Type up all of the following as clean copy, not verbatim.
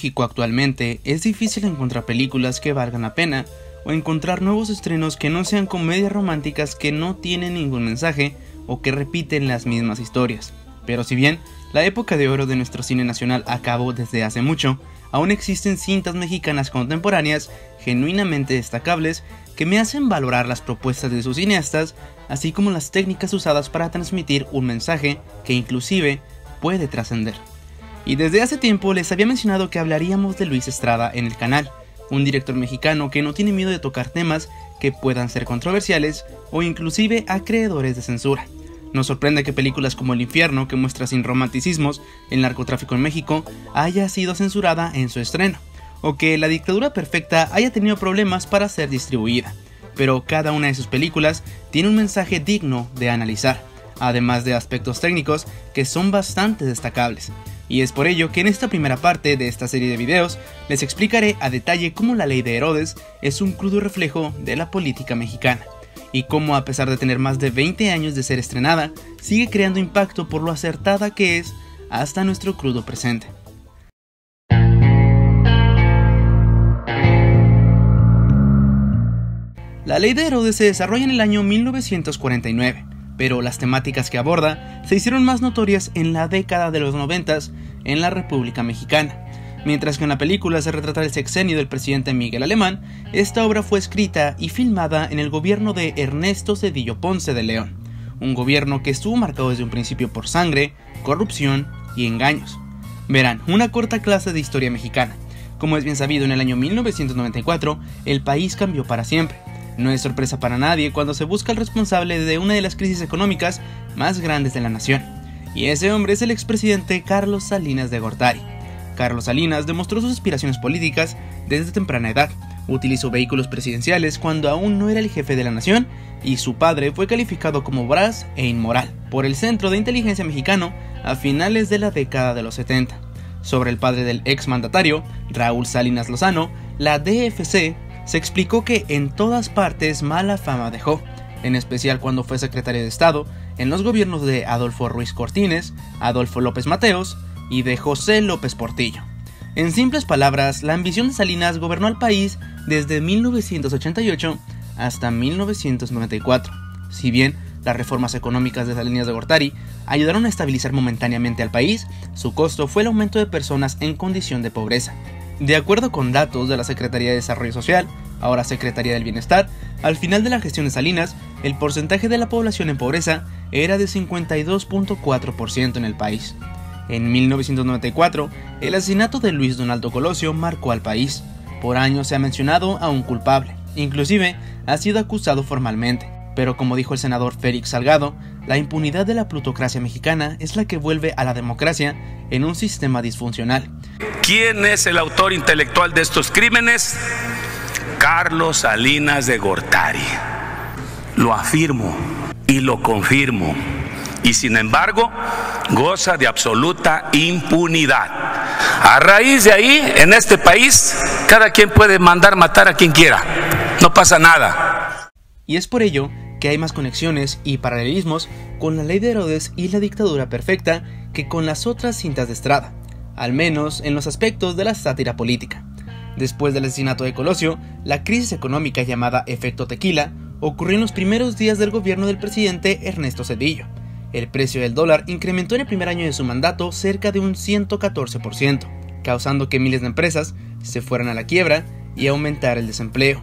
México actualmente es difícil encontrar películas que valgan la pena o encontrar nuevos estrenos que no sean comedias románticas que no tienen ningún mensaje o que repiten las mismas historias. Pero si bien la época de oro de nuestro cine nacional acabó desde hace mucho, aún existen cintas mexicanas contemporáneas genuinamente destacables que me hacen valorar las propuestas de sus cineastas, así como las técnicas usadas para transmitir un mensaje que inclusive puede trascender. Y desde hace tiempo les había mencionado que hablaríamos de Luis Estrada en el canal, un director mexicano que no tiene miedo de tocar temas que puedan ser controversiales o inclusive acreedores de censura. Nos sorprende que películas como El Infierno, que muestra sin romanticismos el narcotráfico en México, haya sido censurada en su estreno, o que La Dictadura Perfecta haya tenido problemas para ser distribuida. Pero cada una de sus películas tiene un mensaje digno de analizar, además de aspectos técnicos que son bastante destacables. Y es por ello que en esta primera parte de esta serie de videos les explicaré a detalle cómo La Ley de Herodes es un crudo reflejo de la política mexicana, y cómo, a pesar de tener más de 20 años de ser estrenada, sigue creando impacto por lo acertada que es hasta nuestro crudo presente. La Ley de Herodes se desarrolla en el año 1949, pero las temáticas que aborda se hicieron más notorias en la década de los 90 en la República Mexicana. Mientras que en la película se retrata el sexenio del presidente Miguel Alemán, esta obra fue escrita y filmada en el gobierno de Ernesto Zedillo Ponce de León, un gobierno que estuvo marcado desde un principio por sangre, corrupción y engaños. Verán, una corta clase de historia mexicana. Como es bien sabido, en el año 1994, el país cambió para siempre. No es sorpresa para nadie cuando se busca el responsable de una de las crisis económicas más grandes de la nación. Y ese hombre es el expresidente Carlos Salinas de Gortari. Carlos Salinas demostró sus aspiraciones políticas desde temprana edad. Utilizó vehículos presidenciales cuando aún no era el jefe de la nación, y su padre fue calificado como voraz e inmoral por el Centro de Inteligencia Mexicano a finales de la década de los 70. Sobre el padre del exmandatario, Raúl Salinas Lozano, la DFC se explicó que en todas partes mala fama dejó, en especial cuando fue secretario de Estado en los gobiernos de Adolfo Ruiz Cortines, Adolfo López Mateos y de José López Portillo. En simples palabras, la ambición de Salinas gobernó al país desde 1988 hasta 1994. Si bien las reformas económicas de Salinas de Gortari ayudaron a estabilizar momentáneamente al país, su costo fue el aumento de personas en condición de pobreza. De acuerdo con datos de la Secretaría de Desarrollo Social, ahora Secretaría del Bienestar, al final de la gestión de Salinas, el porcentaje de la población en pobreza era de 52.4% en el país. En 1994, el asesinato de Luis Donaldo Colosio marcó al país. Por años se ha mencionado a un culpable, inclusive ha sido acusado formalmente. Pero como dijo el senador Félix Salgado, la impunidad de la plutocracia mexicana es la que vuelve a la democracia en un sistema disfuncional. ¿Quién es el autor intelectual de estos crímenes? Carlos Salinas de Gortari. Lo afirmo y lo confirmo. Y sin embargo, goza de absoluta impunidad. A raíz de ahí, en este país, cada quien puede mandar matar a quien quiera. No pasa nada. Y es por ello que hay más conexiones y paralelismos con La Ley de Herodes y La Dictadura Perfecta que con las otras cintas de Estrada, al menos en los aspectos de la sátira política. Después del asesinato de Colosio, la crisis económica llamada Efecto Tequila ocurrió en los primeros días del gobierno del presidente Ernesto Zedillo. El precio del dólar incrementó en el primer año de su mandato cerca de un 114%, causando que miles de empresas se fueran a la quiebra y aumentara el desempleo.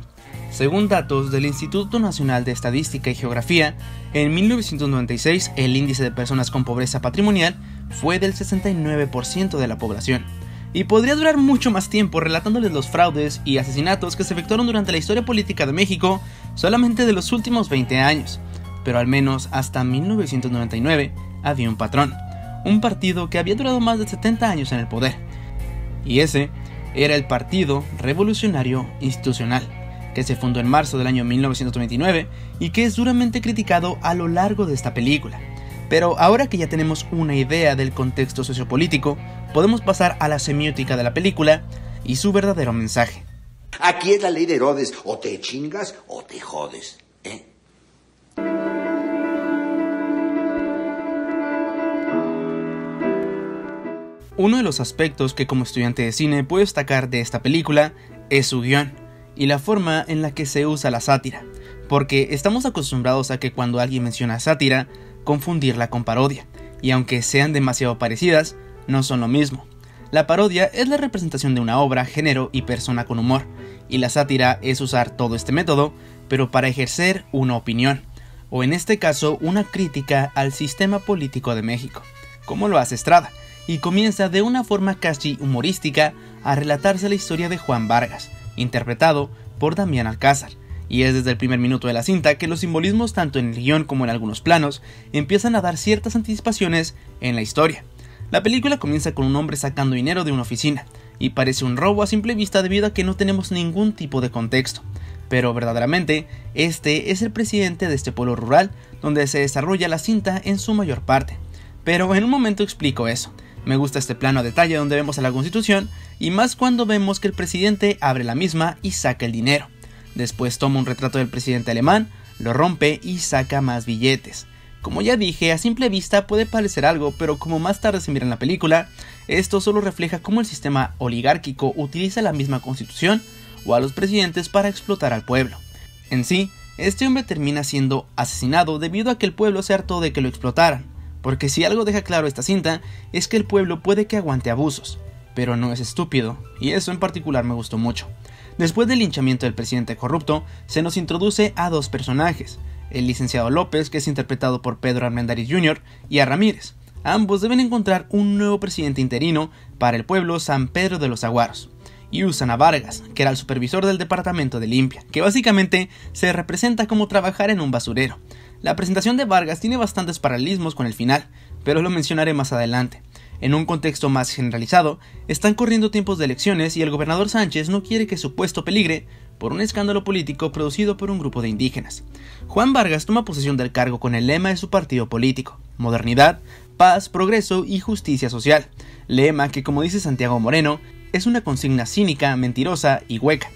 Según datos del Instituto Nacional de Estadística y Geografía, en 1996 el índice de personas con pobreza patrimonial fue del 69% de la población. Y podría durar mucho más tiempo relatándoles los fraudes y asesinatos que se efectuaron durante la historia política de México solamente de los últimos 20 años. Pero al menos hasta 1999 había un patrón, un partido que había durado más de 70 años en el poder. Y ese era el Partido Revolucionario Institucional, que se fundó en marzo del año 1929 y que es duramente criticado a lo largo de esta película. Pero ahora que ya tenemos una idea del contexto sociopolítico, podemos pasar a la semiótica de la película y su verdadero mensaje. Aquí es la ley de Herodes, o te chingas o te jodes, ¿eh? Uno de los aspectos que como estudiante de cine puedo destacar de esta película es su guión y la forma en la que se usa la sátira, porque estamos acostumbrados a que cuando alguien menciona sátira, confundirla con parodia, y aunque sean demasiado parecidas, no son lo mismo. La parodia es la representación de una obra, género y persona con humor, y la sátira es usar todo este método, pero para ejercer una opinión, o en este caso una crítica al sistema político de México, como lo hace Estrada, y comienza de una forma casi humorística a relatarse la historia de Juan Vargas, interpretado por Damián Alcázar, y es desde el primer minuto de la cinta que los simbolismos tanto en el guión como en algunos planos empiezan a dar ciertas anticipaciones en la historia. La película comienza con un hombre sacando dinero de una oficina, y parece un robo a simple vista debido a que no tenemos ningún tipo de contexto, pero verdaderamente este es el presidente de este pueblo rural donde se desarrolla la cinta en su mayor parte. Pero en un momento explico eso. Me gusta este plano a detalle donde vemos a la Constitución, y más cuando vemos que el presidente abre la misma y saca el dinero. Después toma un retrato del presidente alemán, lo rompe y saca más billetes. Como ya dije, a simple vista puede parecer algo, pero como más tarde se mira en la película, esto solo refleja cómo el sistema oligárquico utiliza la misma Constitución o a los presidentes para explotar al pueblo. En sí, este hombre termina siendo asesinado debido a que el pueblo se hartó de que lo explotaran, porque si algo deja claro esta cinta es que el pueblo puede que aguante abusos, pero no es estúpido, y eso en particular me gustó mucho. Después del linchamiento del presidente corrupto, se nos introduce a dos personajes, el licenciado López, que es interpretado por Pedro Armendáriz Jr., y a Ramírez. Ambos deben encontrar un nuevo presidente interino para el pueblo San Pedro de los Aguaros, y usan a Vargas, que era el supervisor del departamento de limpia, que básicamente se representa como trabajar en un basurero. La presentación de Vargas tiene bastantes paralelismos con el final, pero lo mencionaré más adelante. En un contexto más generalizado, están corriendo tiempos de elecciones y el gobernador Sánchez no quiere que su puesto peligre por un escándalo político producido por un grupo de indígenas. Juan Vargas toma posesión del cargo con el lema de su partido político: modernidad, paz, progreso y justicia social, lema que, como dice Santiago Moreno, es una consigna cínica, mentirosa y hueca,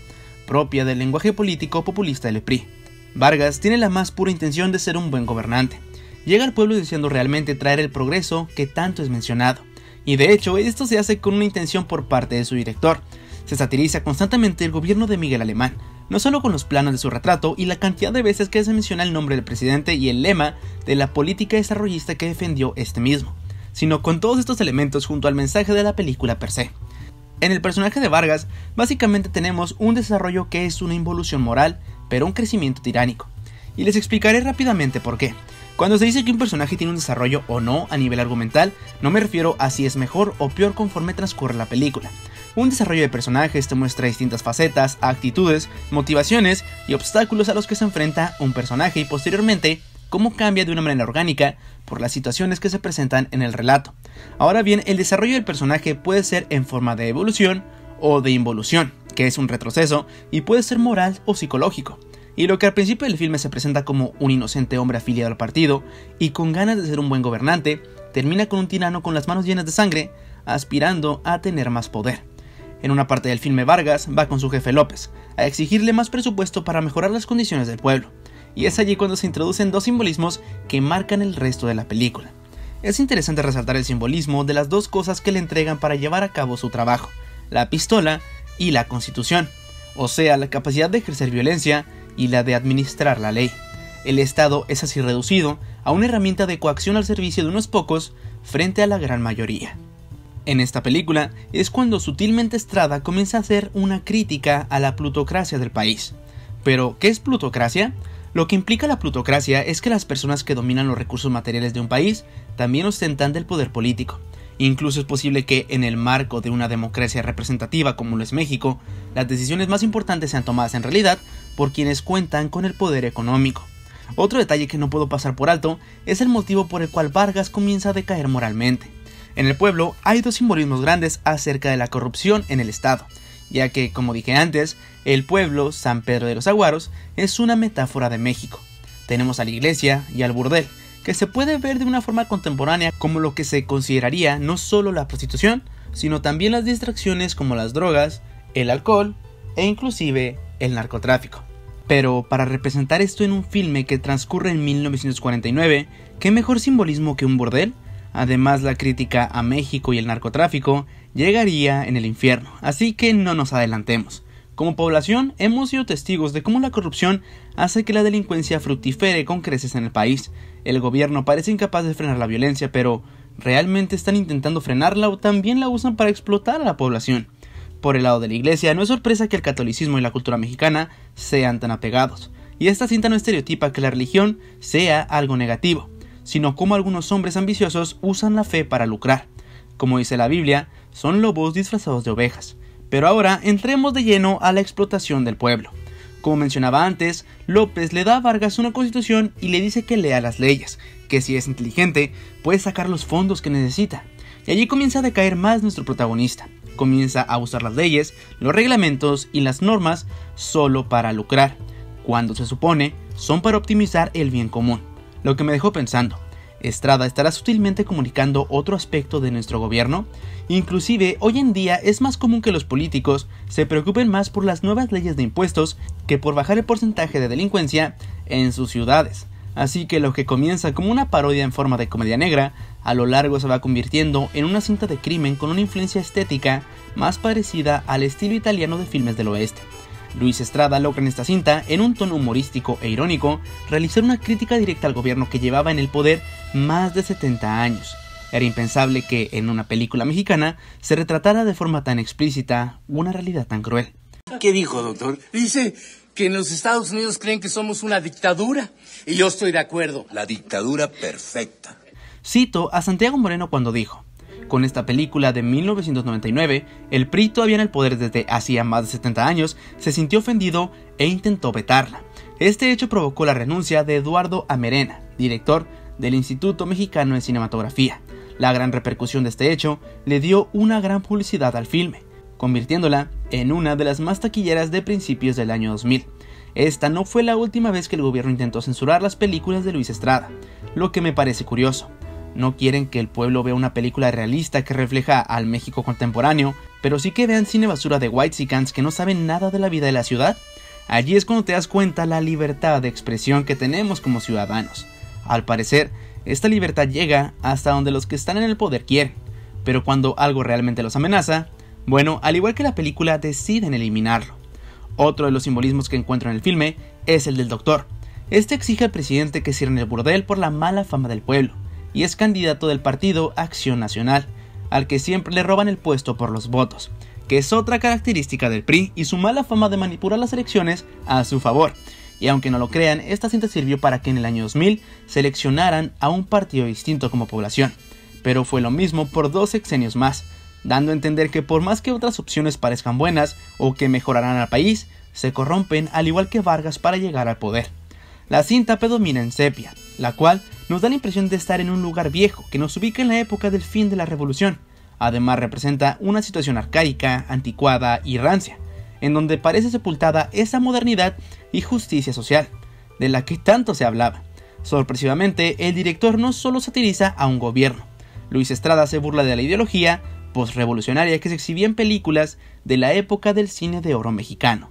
propia del lenguaje político populista del PRI. Vargas tiene la más pura intención de ser un buen gobernante. Llega al pueblo deseando realmente traer el progreso que tanto es mencionado, y de hecho esto se hace con una intención por parte de su director. Se satiriza constantemente el gobierno de Miguel Alemán, no solo con los planos de su retrato y la cantidad de veces que se menciona el nombre del presidente y el lema de la política desarrollista que defendió este mismo, sino con todos estos elementos junto al mensaje de la película per se. En el personaje de Vargas, básicamente tenemos un desarrollo que es una involución moral, pero un crecimiento tiránico. Y les explicaré rápidamente por qué. Cuando se dice que un personaje tiene un desarrollo o no a nivel argumental, no me refiero a si es mejor o peor conforme transcurre la película. Un desarrollo de personajes te muestra distintas facetas, actitudes, motivaciones y obstáculos a los que se enfrenta un personaje y posteriormente cómo cambia de una manera orgánica por las situaciones que se presentan en el relato. Ahora bien, el desarrollo del personaje puede ser en forma de evolución o de involución, que es un retroceso, y puede ser moral o psicológico. Y lo que al principio del filme se presenta como un inocente hombre afiliado al partido y con ganas de ser un buen gobernante, termina con un tirano con las manos llenas de sangre, aspirando a tener más poder. En una parte del filme, Vargas va con su jefe López a exigirle más presupuesto para mejorar las condiciones del pueblo, y es allí cuando se introducen dos simbolismos que marcan el resto de la película. Es interesante resaltar el simbolismo de las dos cosas que le entregan para llevar a cabo su trabajo: la pistola y la Constitución, o sea, la capacidad de ejercer violencia y la de administrar la ley. El Estado es así reducido a una herramienta de coacción al servicio de unos pocos frente a la gran mayoría. En esta película es cuando sutilmente Estrada comienza a hacer una crítica a la plutocracia del país. Pero, ¿qué es plutocracia? Lo que implica la plutocracia es que las personas que dominan los recursos materiales de un país también ostentan del poder político. Incluso es posible que, en el marco de una democracia representativa como lo es México, las decisiones más importantes sean tomadas en realidad por quienes cuentan con el poder económico. Otro detalle que no puedo pasar por alto es el motivo por el cual Vargas comienza a decaer moralmente. En el pueblo hay dos simbolismos grandes acerca de la corrupción en el Estado, ya que, como dije antes, el pueblo, San Pedro de los Aguaros, es una metáfora de México. Tenemos a la iglesia y al burdel, que se puede ver de una forma contemporánea como lo que se consideraría no solo la prostitución, sino también las distracciones como las drogas, el alcohol e inclusive el narcotráfico. Pero para representar esto en un filme que transcurre en 1949, ¿qué mejor simbolismo que un burdel? Además, la crítica a México y el narcotráfico llegaría en el infierno, así que no nos adelantemos. Como población, hemos sido testigos de cómo la corrupción hace que la delincuencia fructifere con creces en el país. El gobierno parece incapaz de frenar la violencia, pero ¿realmente están intentando frenarla o también la usan para explotar a la población? Por el lado de la iglesia, no es sorpresa que el catolicismo y la cultura mexicana sean tan apegados. Y esta cinta no estereotipa que la religión sea algo negativo, sino cómo algunos hombres ambiciosos usan la fe para lucrar. Como dice la Biblia, son lobos disfrazados de ovejas. Pero ahora entremos de lleno a la explotación del pueblo. Como mencionaba antes, López le da a Vargas una constitución y le dice que lea las leyes, que si es inteligente puede sacar los fondos que necesita. Y allí comienza a decaer más nuestro protagonista. Comienza a usar las leyes, los reglamentos y las normas solo para lucrar, cuando se supone son para optimizar el bien común. Lo que me dejó pensando, ¿Estrada estará sutilmente comunicando otro aspecto de nuestro gobierno? Inclusive, hoy en día es más común que los políticos se preocupen más por las nuevas leyes de impuestos que por bajar el porcentaje de delincuencia en sus ciudades. Así que lo que comienza como una parodia en forma de comedia negra, a lo largo se va convirtiendo en una cinta de crimen con una influencia estética más parecida al estilo italiano de filmes del oeste. Luis Estrada logra en esta cinta, en un tono humorístico e irónico, realizar una crítica directa al gobierno que llevaba en el poder más de 70 años. Era impensable que, en una película mexicana, se retratara de forma tan explícita una realidad tan cruel. ¿Qué dijo, doctor? Dice que en los Estados Unidos creen que somos una dictadura, y yo estoy de acuerdo. La dictadura perfecta. Cito a Santiago Moreno cuando dijo: con esta película de 1999, el PRI, todavía en el poder desde hacía más de 70 años, se sintió ofendido e intentó vetarla. Este hecho provocó la renuncia de Eduardo Amerena, director del Instituto Mexicano de Cinematografía. La gran repercusión de este hecho le dio una gran publicidad al filme, convirtiéndola en una de las más taquilleras de principios del año 2000. Esta no fue la última vez que el gobierno intentó censurar las películas de Luis Estrada, lo que me parece curioso. No quieren que el pueblo vea una película realista que refleja al México contemporáneo, pero sí que vean cine basura de whitexicans que no saben nada de la vida de la ciudad. Allí es cuando te das cuenta la libertad de expresión que tenemos como ciudadanos. Al parecer, esta libertad llega hasta donde los que están en el poder quieren, pero cuando algo realmente los amenaza, bueno, al igual que la película, deciden eliminarlo. Otro de los simbolismos que encuentro en el filme es el del doctor. Este exige al presidente que cierren el burdel por la mala fama del pueblo, y es candidato del partido Acción Nacional, al que siempre le roban el puesto por los votos, que es otra característica del PRI y su mala fama de manipular las elecciones a su favor. Y aunque no lo crean, esta cinta sirvió para que en el año 2000 seleccionaran a un partido distinto como población, pero fue lo mismo por 2 sexenios más, dando a entender que por más que otras opciones parezcan buenas o que mejorarán al país, se corrompen al igual que Vargas para llegar al poder. La cinta predomina en sepia, la cual nos da la impresión de estar en un lugar viejo que nos ubica en la época del fin de la revolución. Además representa una situación arcaica, anticuada y rancia, en donde parece sepultada esa modernidad y justicia social, de la que tanto se hablaba. Sorpresivamente, el director no solo satiriza a un gobierno. Luis Estrada se burla de la ideología postrevolucionaria que se exhibía en películas de la época del cine de oro mexicano.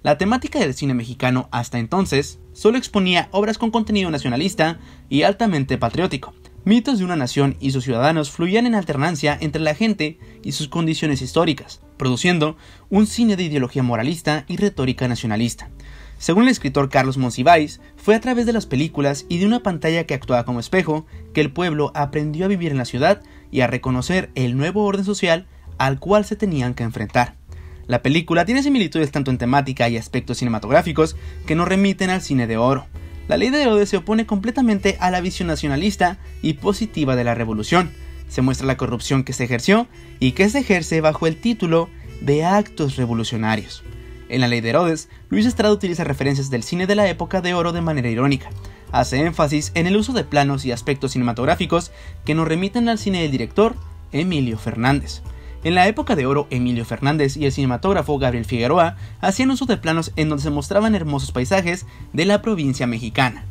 La temática del cine mexicano hasta entonces solo exponía obras con contenido nacionalista y altamente patriótico. Mitos de una nación y sus ciudadanos fluían en alternancia entre la gente y sus condiciones históricas, produciendo un cine de ideología moralista y retórica nacionalista. Según el escritor Carlos Monsiváis, fue a través de las películas y de una pantalla que actuaba como espejo que el pueblo aprendió a vivir en la ciudad y a reconocer el nuevo orden social al cual se tenían que enfrentar. La película tiene similitudes tanto en temática y aspectos cinematográficos que nos remiten al cine de oro. La ley de Herodes se opone completamente a la visión nacionalista y positiva de la revolución. Se muestra la corrupción que se ejerció y que se ejerce bajo el título de actos revolucionarios. En la ley de Herodes, Luis Estrada utiliza referencias del cine de la época de oro de manera irónica. Hace énfasis en el uso de planos y aspectos cinematográficos que nos remiten al cine del director Emilio Fernández. En la época de oro, Emilio Fernández y el cinematógrafo Gabriel Figueroa hacían uso de planos en donde se mostraban hermosos paisajes de la provincia mexicana.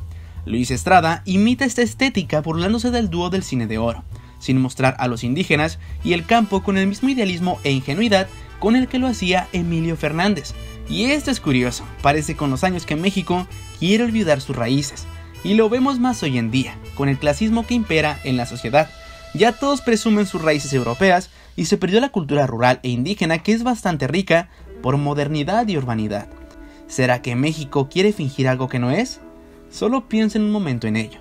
Luis Estrada imita esta estética burlándose del dúo del cine de oro, sin mostrar a los indígenas y el campo con el mismo idealismo e ingenuidad con el que lo hacía Emilio Fernández. Y esto es curioso, parece con los años que México quiere olvidar sus raíces, y lo vemos más hoy en día, con el clasismo que impera en la sociedad. Ya todos presumen sus raíces europeas y se perdió la cultura rural e indígena, que es bastante rica por modernidad y urbanidad. ¿Será que México quiere fingir algo que no es? Solo piensen un momento en ello.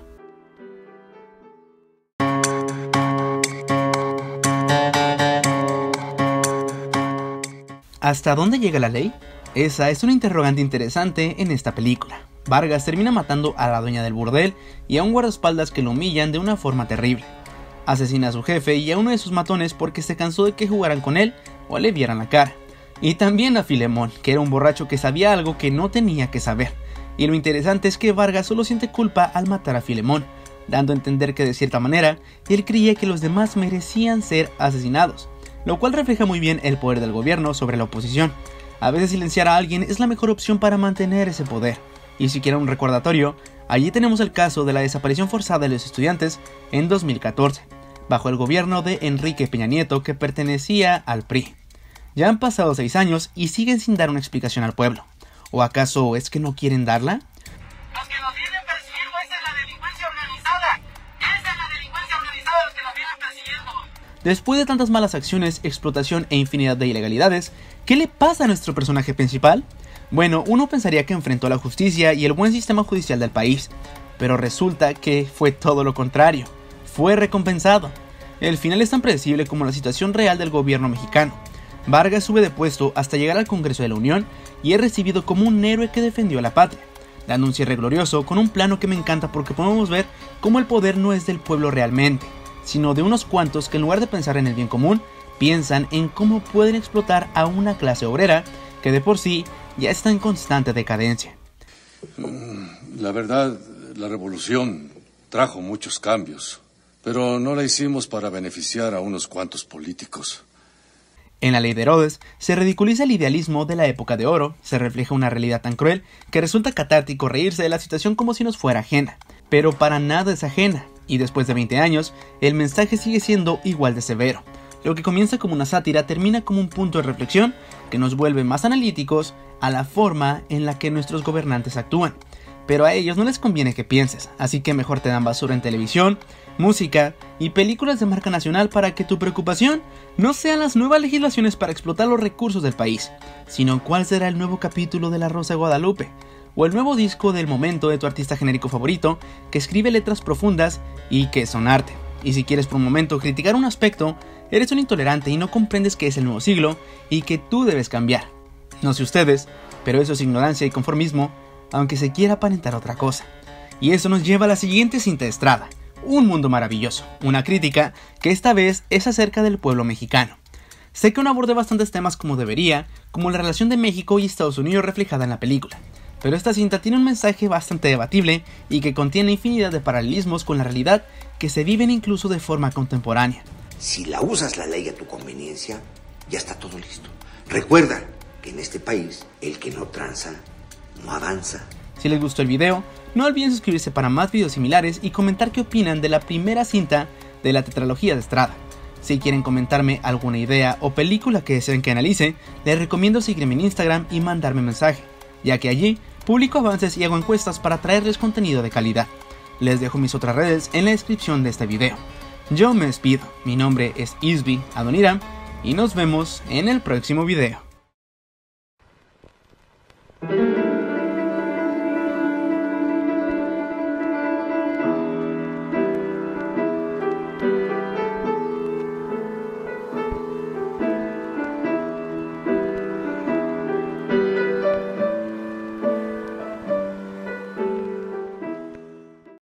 ¿Hasta dónde llega la ley? Esa es una interrogante interesante en esta película. Vargas termina matando a la dueña del burdel y a un guardaespaldas que lo humillan de una forma terrible. Asesina a su jefe y a uno de sus matones porque se cansó de que jugaran con él o le vieran la cara. Y también a Filemón, que era un borracho que sabía algo que no tenía que saber. Y lo interesante es que Vargas solo siente culpa al matar a Filemón, dando a entender que de cierta manera él creía que los demás merecían ser asesinados, lo cual refleja muy bien el poder del gobierno sobre la oposición. A veces silenciar a alguien es la mejor opción para mantener ese poder. Y si quieren un recordatorio, allí tenemos el caso de la desaparición forzada de los estudiantes en 2014, bajo el gobierno de Enrique Peña Nieto, que pertenecía al PRI. Ya han pasado 6 años y siguen sin dar una explicación al pueblo. ¿O acaso es que no quieren darla? Los que nos vienen persiguiendo es la delincuencia organizada. Esa es la delincuencia organizada los que nos vienen persiguiendo. Después de tantas malas acciones, explotación e infinidad de ilegalidades, ¿qué le pasa a nuestro personaje principal? Bueno, uno pensaría que enfrentó la justicia y el buen sistema judicial del país, pero resulta que fue todo lo contrario. Fue recompensado. El final es tan predecible como la situación real del gobierno mexicano. Vargas sube de puesto hasta llegar al Congreso de la Unión y es recibido como un héroe que defendió a la patria, dando un cierre glorioso con un plano que me encanta porque podemos ver cómo el poder no es del pueblo realmente, sino de unos cuantos que en lugar de pensar en el bien común, piensan en cómo pueden explotar a una clase obrera que de por sí ya está en constante decadencia. La verdad, la revolución trajo muchos cambios, pero no la hicimos para beneficiar a unos cuantos políticos. En la ley de Herodes se ridiculiza el idealismo de la época de oro, se refleja una realidad tan cruel que resulta catártico reírse de la situación como si nos fuera ajena, pero para nada es ajena, y después de 20 años, el mensaje sigue siendo igual de severo. Lo que comienza como una sátira termina como un punto de reflexión que nos vuelve más analíticos a la forma en la que nuestros gobernantes actúan. Pero a ellos no les conviene que pienses, así que mejor te dan basura en televisión, música y películas de marca nacional para que tu preocupación no sean las nuevas legislaciones para explotar los recursos del país, sino cuál será el nuevo capítulo de La Rosa de Guadalupe, o el nuevo disco del momento de tu artista genérico favorito que escribe letras profundas y que son arte. Y si quieres por un momento criticar un aspecto, eres un intolerante y no comprendes que es el nuevo siglo y que tú debes cambiar. No sé ustedes, pero eso es ignorancia y conformismo, aunque se quiera aparentar otra cosa. Y eso nos lleva a la siguiente cinta de Estrada, Un mundo maravilloso, una crítica que esta vez es acerca del pueblo mexicano. Sé que no abordé bastantes temas como debería, como la relación de México y Estados Unidos reflejada en la película, pero esta cinta tiene un mensaje bastante debatible y que contiene infinidad de paralelismos con la realidad que se viven incluso de forma contemporánea. Si la usas la ley a tu conveniencia, ya está todo listo. Recuerda que en este país, el que no tranza, no avanza. Si les gustó el video, no olviden suscribirse para más videos similares y comentar qué opinan de la primera cinta de la tetralogía de Estrada. Si quieren comentarme alguna idea o película que deseen que analice, les recomiendo seguirme en Instagram y mandarme mensaje, ya que allí publico avances y hago encuestas para traerles contenido de calidad. Les dejo mis otras redes en la descripción de este video. Yo me despido, mi nombre es Isby Adoniram y nos vemos en el próximo video.